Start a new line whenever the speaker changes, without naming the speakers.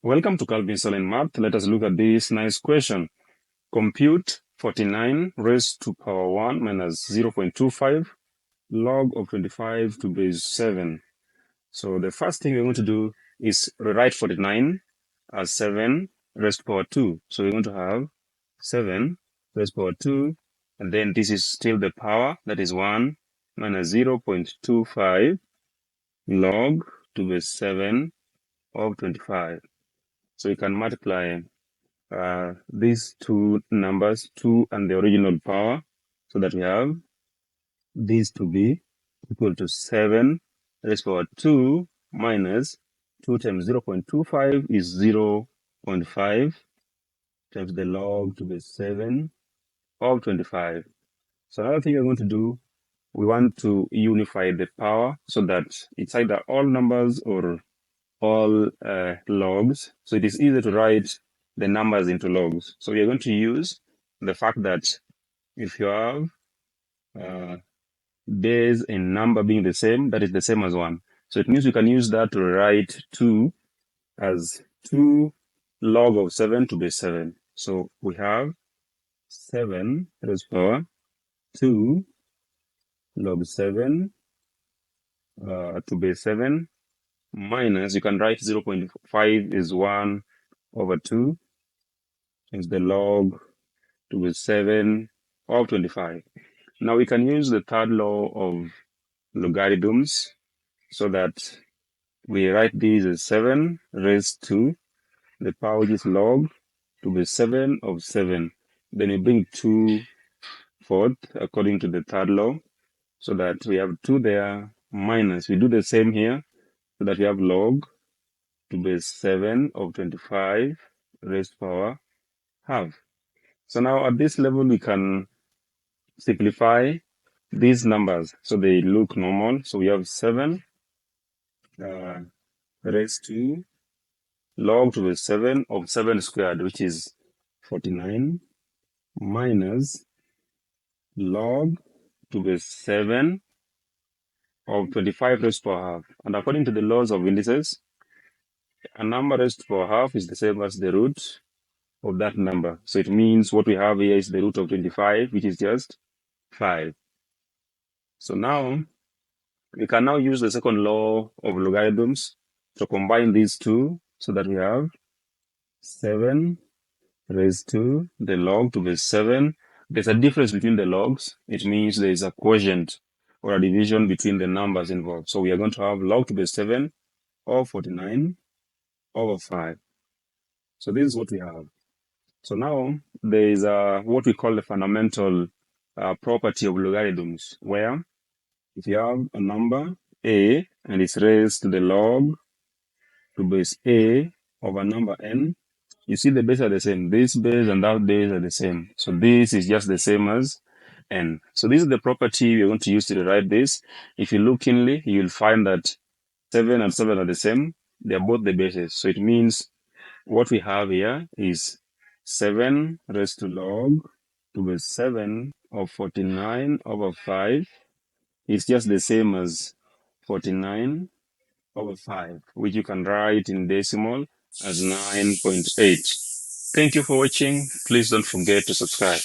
Welcome to Calvince in Math. Let us look at this nice question. Compute 49 raised to power 1 minus 0.25 log of 25 to base 7. So the first thing we're going to do is rewrite 49 as 7 raised to power 2. So we're going to have 7 raised to power 2, and then this is still the power, that is 1 minus 0.25 log to base 7 of 25. So you can multiply these two numbers, 2 and the original power, so that we have these to be equal to 7 raised to power 2 minus 2 times 0.25 is 0.5 times the log to the 7 of 25. So another thing we're going to do, we want to unify the power so that it's either all numbers or all logs. So it is easy to write the numbers into logs. So we are going to use the fact that if you have base and number being the same, that is the same as 1. So it means we can use that to write 2 as 2 log of 7 to base 7. So we have 7 raised to power 2 log 7 to base 7 minus, you can write 0.5 is 1 over 2 is the log to base 7 of 25. Now we can use the third law of logarithms so that we write these as 7 raised to the power which is log to the 7 of 7. Then we bring 2 forth according to the third law, so that we have 2 there minus. We do the same here, so that we have log to base 7 of 25 raised to power half. So now at this level, we can simplify these numbers so they look normal. So we have 7 raised to log to the 7 of 7 squared, which is 49, minus log to the 7 of 25 raised to power half. And according to the laws of indices, a number raised to power half is the same as the root of that number. So it means what we have here is the root of 25, which is just 5. So now we can now use the second law of logarithms to combine these two so that we have 7 raised to the log to the 7. There's a difference between the logs. It means there is a quotient or a division between the numbers involved. So we are going to have log to the 7 of 49 over 5. So this is what we have. So now there is what we call the fundamental property of logarithms, where if you have a number a and it's raised to the log to base a of a number n, you see the base are the same. This base and that base are the same. So this is just the same as n. So this is the property we're going to use to write this. If you look keenly, you'll find that 7 and 7 are the same. They're both the bases. So it means what we have here is 7 raised to log to base 7 of 49 over 5. It's just the same as 49 over 5, which you can write in decimal as 9.8. Thank you for watching. Please don't forget to subscribe.